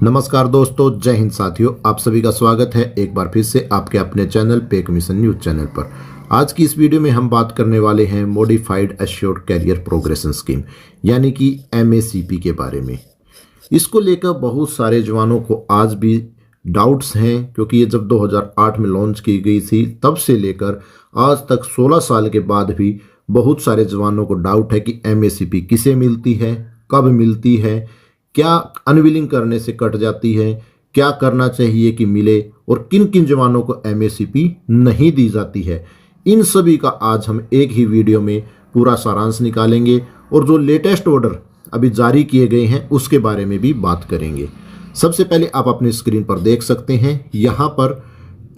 नमस्कार दोस्तों, जय हिंद साथियों। आप सभी का स्वागत है एक बार फिर से आपके अपने चैनल पे कमीशन न्यूज चैनल पर। आज की इस वीडियो में हम बात करने वाले हैं modified assured career progression scheme यानी कि MACP के बारे में। इसको लेकर बहुत सारे जवानों को आज भी डाउट्स हैं, क्योंकि ये जब 2008 में लॉन्च की गई थी तब से लेकर आज तक 16 साल के बाद भी बहुत सारे जवानों को डाउट है कि MACP किसे मिलती है, कब मिलती है, क्या अनविलिंग करने से कट जाती है, क्या करना चाहिए कि मिले और किन किन जवानों को MACP नहीं दी जाती है। इन सभी का आज हम एक ही वीडियो में पूरा सारांश निकालेंगे और जो लेटेस्ट ऑर्डर अभी जारी किए गए हैं उसके बारे में भी बात करेंगे। सबसे पहले आप अपनी स्क्रीन पर देख सकते हैं, यहाँ पर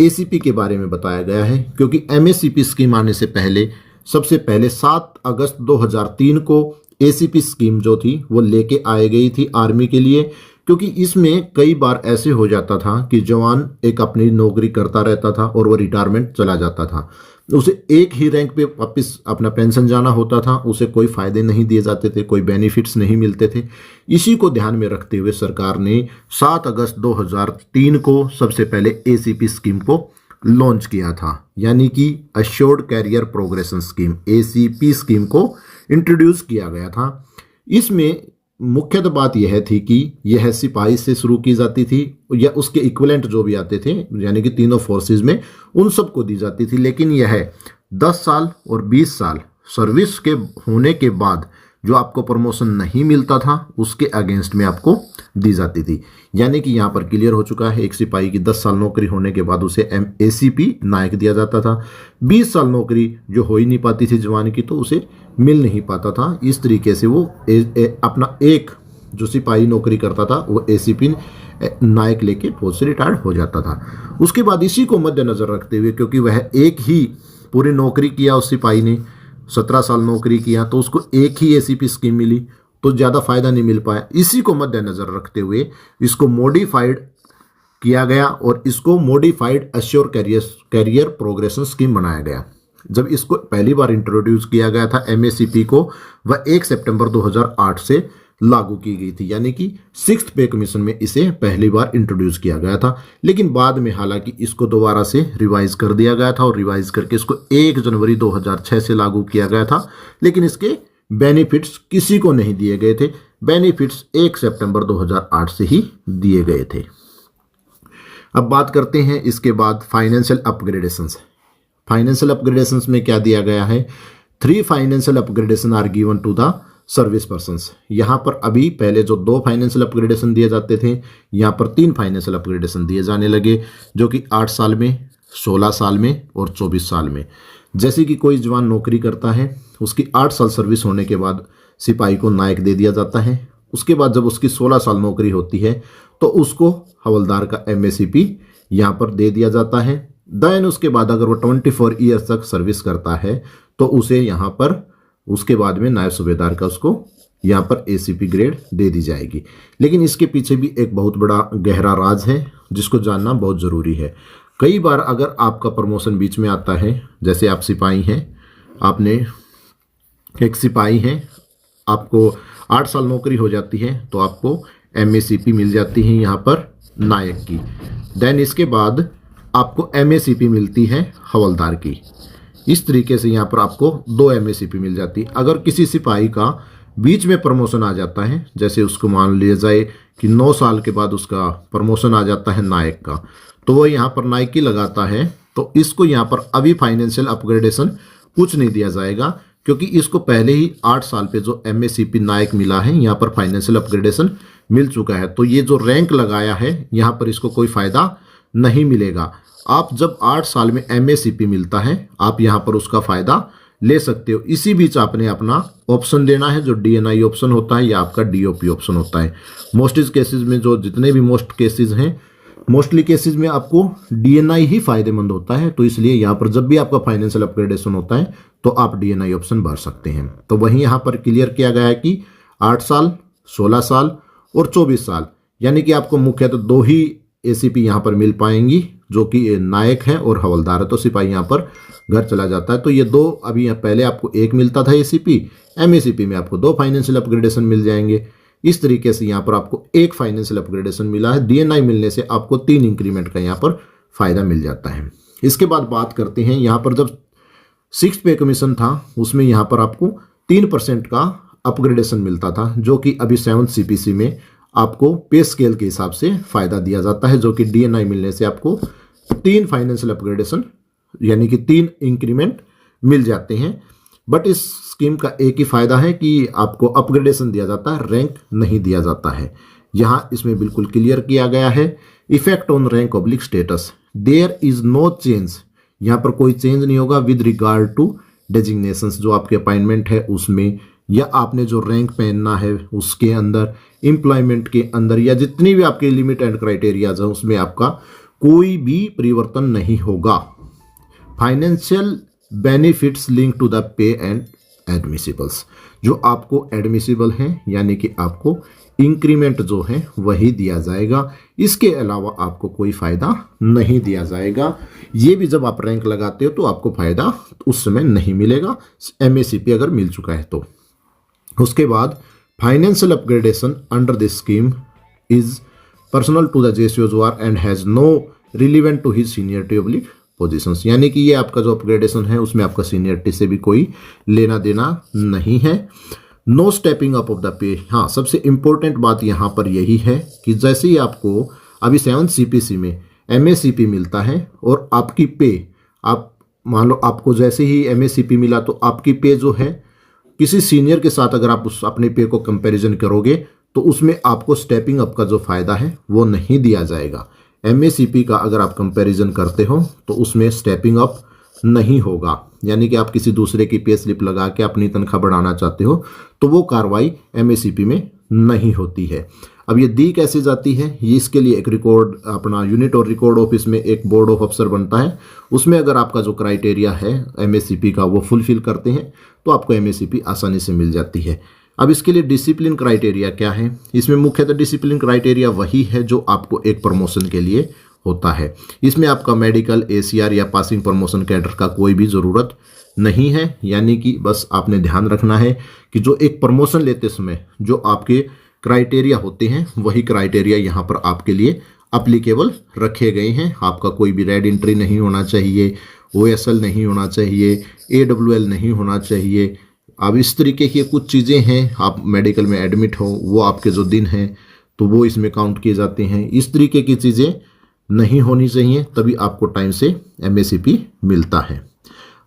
ACP के बारे में बताया गया है, क्योंकि MACP स्कीम आने से पहले सबसे पहले 7 अगस्त 2003 को ACP स्कीम जो थी वो लेके आई गई थी आर्मी के लिए, क्योंकि इसमें कई बार ऐसे हो जाता था कि जवान एक अपनी नौकरी करता रहता था और वो रिटायरमेंट चला जाता था, उसे एक ही रैंक पे वापस अपना पेंशन जाना होता था, उसे कोई फायदे नहीं दिए जाते थे, कोई बेनिफिट्स नहीं मिलते थे। इसी को ध्यान में रखते हुए सरकार ने 7 अगस्त 2003 को सबसे पहले ACP स्कीम को लॉन्च किया था, यानी कि assured career progression scheme ACP scheme को इंट्रोड्यूस किया गया था। इसमें मुख्यतः बात यह थी कि यह सिपाही से शुरू की जाती थी या उसके इक्विवेलेंट जो भी आते थे, यानी कि तीनों फोर्सेस में उन सबको दी जाती थी, लेकिन यह 10 साल और 20 साल सर्विस के होने के बाद जो आपको प्रमोशन नहीं मिलता था उसके अगेंस्ट में आपको दी जाती थी। यानी कि यहाँ पर क्लियर हो चुका है, एक सिपाही की 10 साल नौकरी होने के बाद उसे ACP नायक दिया जाता था। 20 साल नौकरी जो हो ही नहीं पाती थी जवान की तो उसे मिल नहीं पाता था। इस तरीके से वो अपना एक जो सिपाही नौकरी करता था वो ACP नायक लेके फौज से रिटायर्ड हो जाता था। उसके बाद इसी को मद्देनजर रखते हुए, क्योंकि वह एक ही पूरी नौकरी किया, उस सिपाही ने 17 साल नौकरी किया तो उसको एक ही ACP स्कीम मिली तो ज़्यादा फायदा नहीं मिल पाया। इसी को मद्देनजर रखते हुए इसको मॉडिफाइड किया गया और इसको modified assured career progression scheme बनाया गया। जब इसको पहली बार इंट्रोड्यूस किया गया था MACP को, वह 1 सितंबर 2008 से लागू की गई थी, यानी कि 6th पे कमीशन में इसे पहली बार इंट्रोड्यूस किया गया था। लेकिन बाद में हालांकि इसको दोबारा से रिवाइज कर दिया गया था और रिवाइज करके इसको 1 जनवरी 2006 से लागू किया गया था, लेकिन इसके बेनिफिट्स किसी को नहीं दिए गए थे। बेनिफिट्स 1 सितंबर 2008 से ही दिए गए थे। अब बात करते हैं इसके बाद फाइनेंशियल अपग्रेडेशंस। फाइनेंशियल अपग्रेडेशंस में क्या दिया गया है? 3 financial upgradation are given to the service persons. यहाँ पर अभी पहले जो 2 फाइनेंशियल अपग्रेडेशन दिए जाते थे, यहाँ पर 3 फाइनेंशियल अपग्रेडेशन दिए जाने लगे, जो कि 8 साल में, 16 साल में और 24 साल में। जैसे कि कोई जवान नौकरी करता है, उसकी 8 साल सर्विस होने के बाद सिपाही को नायक दे दिया जाता है। उसके बाद जब उसकी 16 साल नौकरी होती है तो उसको हवलदार का MACP यहाँ पर दे दिया जाता है। देन उसके बाद अगर वो 24 ईयर्स तक सर्विस करता है तो उसे यहाँ पर उसके बाद में नायब सूबेदार का उसको यहाँ पर ACP ग्रेड दे दी जाएगी। लेकिन इसके पीछे भी एक बहुत बड़ा गहरा राज है जिसको जानना बहुत ज़रूरी है। कई बार अगर आपका प्रमोशन बीच में आता है, जैसे आप सिपाही हैं, आपने एक सिपाही हैं, आपको 8 साल नौकरी हो जाती है तो आपको MACP मिल जाती है यहाँ पर नायक की। देन इसके बाद आपको MACP मिलती है हवलदार की। इस तरीके से यहाँ पर आपको 2 MACP मिल जाती है। अगर किसी सिपाही का बीच में प्रमोशन आ जाता है, जैसे उसको मान लिया जाए कि 9 साल के बाद उसका प्रमोशन आ जाता है नायक का, तो वो यहाँ पर नायक की लगाता है, तो इसको यहाँ पर अभी फाइनेंशियल अपग्रेडेशन कुछ नहीं दिया जाएगा, क्योंकि इसको पहले ही 8 साल पे जो MACP नायक मिला है यहाँ पर फाइनेंशियल अपग्रेडेशन मिल चुका है। तो ये जो रैंक लगाया है यहाँ पर इसको कोई फ़ायदा नहीं मिलेगा। आप जब 8 साल में MACP मिलता है आप यहाँ पर उसका फ़ायदा ले सकते हो। इसी बीच आपने अपना ऑप्शन देना है, जो DNI ऑप्शन होता है या आपका DOP ऑप्शन होता है। मोस्टली केसेस में, जो जितने भी केसेस हैं, मोस्टली केसेस में आपको DNI ही फायदेमंद होता है। तो इसलिए यहाँ पर जब भी आपका फाइनेंशियल अपग्रेडेशन होता है तो आप DNI ऑप्शन भर सकते हैं। तो वहीं यहाँ पर क्लियर किया गया है कि 8 साल, 16 साल और 24 साल, यानी कि आपको मुख्यतः 2 ही ACP यहाँ पर मिल पाएंगी, जो कि नायक है और हवलदार है। तो सिपाही यहाँ पर घर चला जाता है। तो ये 2, अभी यहाँ पहले आपको 1 मिलता था ACP, MACP में आपको 2 फाइनेंशियल अपग्रेडेशन मिल जाएंगे। इस तरीके से यहाँ पर आपको एक फाइनेंशियल अपग्रेडेशन मिला है। DNI मिलने से आपको 3 इंक्रीमेंट का यहाँ पर फायदा मिल जाता है। इसके बाद बात करते हैं यहाँ पर जब 6th पे कमीशन था उसमें यहाँ पर आपको 3% का अपग्रेडेशन मिलता था, जो कि अभी 7th CPC में आपको पे स्केल के हिसाब से फायदा दिया जाता है, जो कि DNI मिलने से आपको 3 फाइनेंशियल अपग्रेडेशन यानी कि 3 इंक्रीमेंट मिल जाते हैं। बट इस स्कीम का एक ही फायदा है कि आपको अपग्रेडेशन दिया जाता है, रैंक नहीं दिया जाता है। यहाँ इसमें बिल्कुल क्लियर किया गया है, effect on rank oblique status there is no change, यहाँ पर कोई चेंज नहीं होगा विद रिगार्ड टू डेजिग्नेशंस, जो आपके अपॉइंटमेंट है उसमें या आपने जो रैंक पहनना है उसके अंदर, एम्प्लॉयमेंट के अंदर या जितनी भी आपके लिमिट एंड क्राइटेरियाज है उसमें आपका कोई भी परिवर्तन नहीं होगा। Financial benefits link to the pay and admissibles, जो आपको एडमिसिबल हैं यानी कि आपको इंक्रीमेंट जो है वही दिया जाएगा, इसके अलावा आपको कोई फायदा नहीं दिया जाएगा। ये भी जब आप रैंक लगाते हो तो आपको फायदा उस समय नहीं मिलेगा, MACP अगर मिल चुका है तो। उसके बाद financial upgradation under this scheme is personal to the JCOs and has no relevant to his seniority oblique positions, यानी कि ये आपका जो अपग्रेडेशन है उसमें आपका सीनियरिटी से भी कोई लेना देना नहीं है। No stepping up of the pay, हाँ सबसे इंपॉर्टेंट बात यहाँ पर यही है कि जैसे ही आपको अभी 7th CPC में MACP मिलता है और आपकी पे, आप मान लो आपको जैसे ही MACP मिला तो आपकी पे जो है किसी सीनियर के साथ अगर आप उस अपने पे को कंपैरिजन करोगे तो उसमें आपको स्टेपिंग अप का जो फायदा है वो नहीं दिया जाएगा। MACP का अगर आप कंपैरिजन करते हो तो उसमें स्टेपिंग अप नहीं होगा, यानी कि आप किसी दूसरे की पे स्लिप लगा के अपनी तनख्वाह बढ़ाना चाहते हो तो वो कार्रवाई MACP में नहीं होती है। अब ये दी कैसे जाती है, ये इसके लिए एक रिकॉर्ड अपना यूनिट और रिकॉर्ड ऑफिस में एक बोर्ड ऑफ अफसर बनता है, उसमें अगर आपका जो क्राइटेरिया है MACP का वो फुलफिल करते हैं तो आपको MACP आसानी से मिल जाती है। अब इसके लिए डिसिप्लिन क्राइटेरिया क्या है, इसमें मुख्यतः डिसिप्लिन क्राइटेरिया वही है जो आपको एक प्रमोशन के लिए होता है। इसमें आपका मेडिकल, ACR या पासिंग प्रमोशन कैडर का कोई भी ज़रूरत नहीं है, यानी कि बस आपने ध्यान रखना है कि जो एक प्रमोशन लेते समय जो आपके क्राइटेरिया होते हैं वही क्राइटेरिया यहाँ पर आपके लिए अप्लीकेबल रखे गए हैं। आपका कोई भी रेड एंट्री नहीं होना चाहिए, OSL नहीं होना चाहिए, AWL नहीं होना चाहिए। अब इस तरीके की कुछ चीज़ें हैं, आप मेडिकल में एडमिट हो वो आपके जो दिन हैं तो वो इसमें काउंट किए जाते हैं, इस तरीके की चीज़ें नहीं होनी चाहिए, तभी आपको टाइम से MACP मिलता है।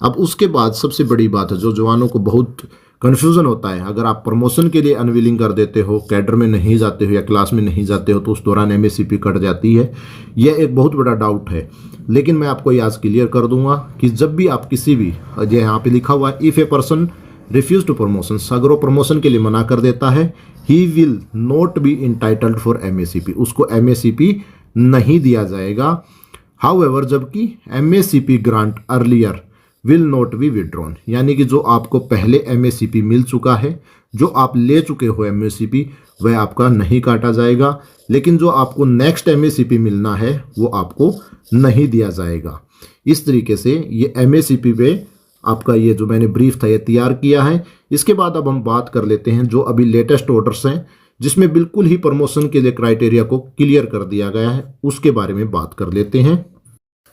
अब उसके बाद सबसे बड़ी बात है जो जवानों को बहुत कन्फ्यूज़न होता है, अगर आप प्रमोशन के लिए अनविलिंग कर देते हो, कैडर में नहीं जाते हो या क्लास में नहीं जाते हो तो उस दौरान MACP कट जाती है। यह एक बहुत बड़ा डाउट है, लेकिन मैं आपको ये आज क्लियर कर दूंगा कि जब भी आप किसी भी, यहाँ पे लिखा हुआ है if a person refuse to promotion, अगर वो प्रमोशन के लिए मना कर देता है he will not be entitled for MACP, उसको MACP नहीं दिया जाएगा। हाउएवर जबकि MACP grant earlier will not be withdrawn, यानी कि जो आपको पहले MACP मिल चुका है, जो आप ले चुके हो MACP, वह आपका नहीं काटा जाएगा, लेकिन जो आपको नेक्स्ट MACP मिलना है वो आपको नहीं दिया जाएगा। इस तरीके से ये MACP पे आपका ये जो मैंने ब्रीफ था ये तैयार किया है। इसके बाद अब हम बात कर लेते हैं जो अभी लेटेस्ट ऑर्डर्स हैं जिसमें बिल्कुल ही प्रमोशन के लिए क्राइटेरिया को क्लियर कर दिया गया है, उसके बारे में बात कर लेते हैं।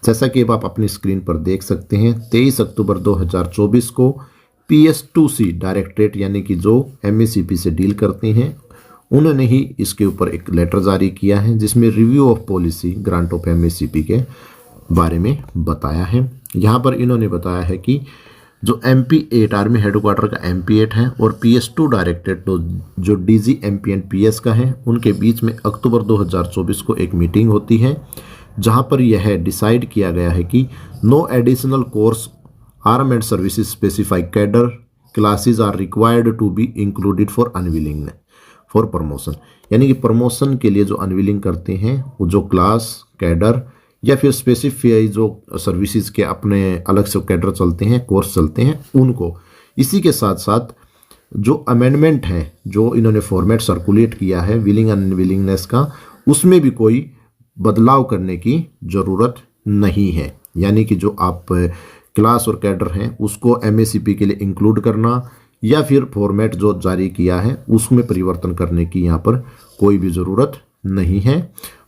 जैसा कि अब आप अपनी स्क्रीन पर देख सकते हैं 23 अक्टूबर 2024 को PS2C डायरेक्टरेट यानी कि जो MACP से डील करते हैं उन्होंने ही इसके ऊपर एक लेटर जारी किया है जिसमें review of policy grant of MACP के बारे में बताया है। यहाँ पर इन्होंने बताया है कि जो MP8 आर्मी हेडक्वार्टर का MP8 है और PS2 डायरेक्टरेट तो जो DG MP एंड PS का है उनके बीच में अक्टूबर 2024 को एक मीटिंग होती है जहाँ पर यह डिसाइड किया गया है कि no additional corps arm and services specified cadre classes are required to be included for unwilling for promotion, यानी कि प्रमोशन के लिए जो अनविलिंग करते हैं वो जो क्लास कैडर या फिर स्पेसिफाई जो सर्विसेज के अपने अलग से कैडर चलते हैं, कोर्स चलते हैं उनको। इसी के साथ साथ जो अमेंडमेंट है जो इन्होंने फॉर्मेट सर्कुलेट किया है विलिंग एंड अनविलिंगनेस का, उसमें भी कोई बदलाव करने की ज़रूरत नहीं है, यानी कि जो आप क्लास और कैडर हैं उसको MACP के लिए इंक्लूड करना या फिर फॉर्मेट जो जारी किया है उसमें परिवर्तन करने की यहाँ पर कोई भी ज़रूरत नहीं है।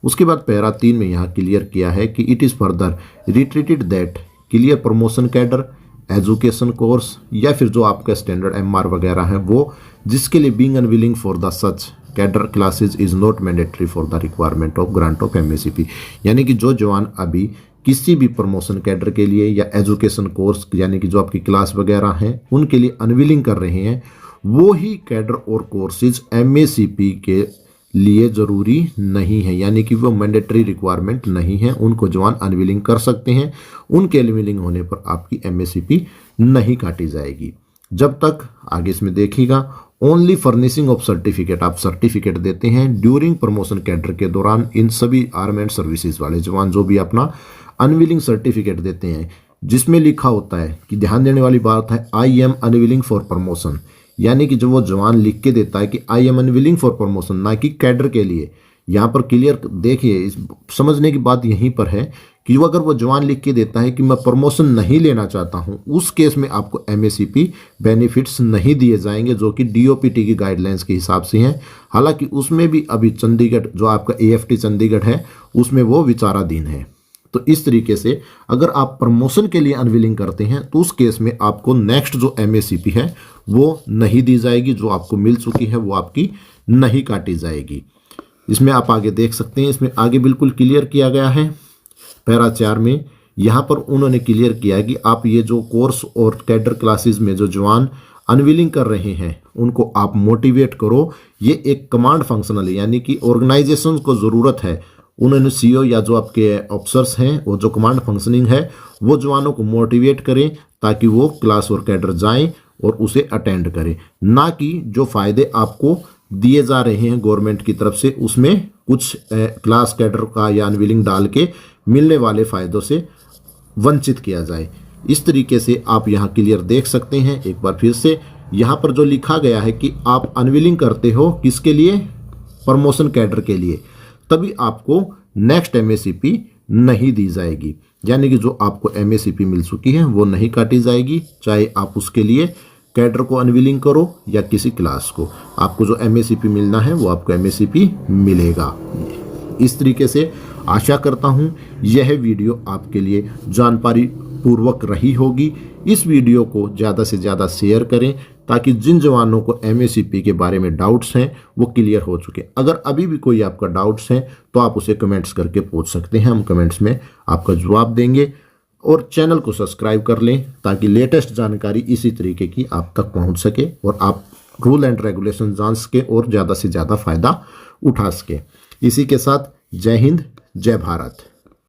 उसके बाद पैरा 3 में यहाँ क्लियर किया है कि it is further retreated that clear promotion cadre education course या फिर जो आपका स्टैंडर्ड MR वगैरह है वो जिसके लिए being unwilling for the such cadre classes is not mandatory for the requirement of grant of MACP। यानी कि जो जवान अभी किसी भी प्रमोशन कैडर के लिए या एजुकेशन कोर्स यानी कि जो आपकी क्लास वगैरह हैं उनके लिए अनविलिंग कर रहे हैं, वो ही कैडर और कोर्सेज MACP के लिए ज़रूरी नहीं है, यानी कि वो मैंडेटरी रिक्वायरमेंट नहीं है, उनको जवान अनविलिंग कर सकते हैं। उनके अनविलिंग होने पर आपकी MACP नहीं काटी जाएगी। जब तक आगे इसमें देखिएगा ओनली फर्निशिंग ऑफ सर्टिफिकेट, आप सर्टिफिकेट देते हैं ड्यूरिंग प्रमोशन कैडर के दौरान। इन सभी आर्म एंड सर्विसेज वाले जवान जो भी अपना अनविलिंग सर्टिफिकेट देते हैं जिसमें लिखा होता है कि ध्यान देने वाली बात है I am unwilling for promotion, यानी कि जो वो जवान लिख के देता है कि I am unwilling for promotion, ना कि कैडर के लिए। यहाँ पर क्लियर देखिए, इस समझने की बात यहीं पर है कि वो अगर वो जवान लिख के देता है कि मैं प्रमोशन नहीं लेना चाहता हूँ, उस केस में आपको MACP बेनिफिट्स नहीं दिए जाएंगे जो कि DOPT की गाइडलाइंस के हिसाब से हैं। हालांकि उसमें भी अभी चंडीगढ़ जो आपका AFT चंडीगढ़ है उसमें वो विचाराधीन है। तो इस तरीके से अगर आप प्रमोशन के लिए अनविलिंग करते हैं तो उस केस में आपको नेक्स्ट जो MACP है वो नहीं दी जाएगी, जो आपको मिल चुकी है वो आपकी नहीं काटी जाएगी। इसमें आप आगे देख सकते हैं, इसमें आगे बिल्कुल क्लियर किया गया है पैरा 4 में। यहाँ पर उन्होंने क्लियर किया है कि आप ये जो कोर्स और कैडर क्लासेस में जो जवान अनविलिंग कर रहे हैं उनको आप मोटिवेट करो। ये एक कमांड फंक्शनल है, यानी कि ऑर्गेनाइजेशन को ज़रूरत है, उन्होंने CO या जो आपके ऑफिसर्स हैं वो जो कमांड फंक्शनिंग है वो जवानों को मोटिवेट करें ताकि वो क्लास और कैडर जाएं और उसे अटेंड करें, ना कि जो फ़ायदे आपको दिए जा रहे हैं गवर्नमेंट की तरफ से उसमें कुछ क्लास कैडर का या अनविलिंग डाल के मिलने वाले फ़ायदों से वंचित किया जाए। इस तरीके से आप यहाँ क्लियर देख सकते हैं। एक बार फिर से यहाँ पर जो लिखा गया है कि आप अनविलिंग करते हो किसके लिए, प्रमोशन कैडर के लिए, तभी आपको नेक्स्ट MACP नहीं दी जाएगी, यानी कि जो आपको MACP मिल चुकी है वो नहीं काटी जाएगी, चाहे आप उसके लिए कैडर को अनविलिंग करो या किसी क्लास को, आपको जो MACP मिलना है वो आपको MACP मिलेगा। इस तरीके से आशा करता हूँ यह वीडियो आपके लिए जानकारी पूर्वक रही होगी। इस वीडियो को ज़्यादा से ज़्यादा शेयर करें ताकि जिन जवानों को MACP के बारे में डाउट्स हैं वो क्लियर हो चुके। अगर अभी भी कोई आपका डाउट्स हैं तो आप उसे कमेंट्स करके पूछ सकते हैं, हम कमेंट्स में आपका जवाब देंगे। और चैनल को सब्सक्राइब कर लें ताकि लेटेस्ट जानकारी इसी तरीके की आप तक पहुंच सके और आप रूल एंड रेगुलेशन जान सके और ज़्यादा से ज़्यादा फ़ायदा उठा सके। इसी के साथ जय हिंद, जय भारत।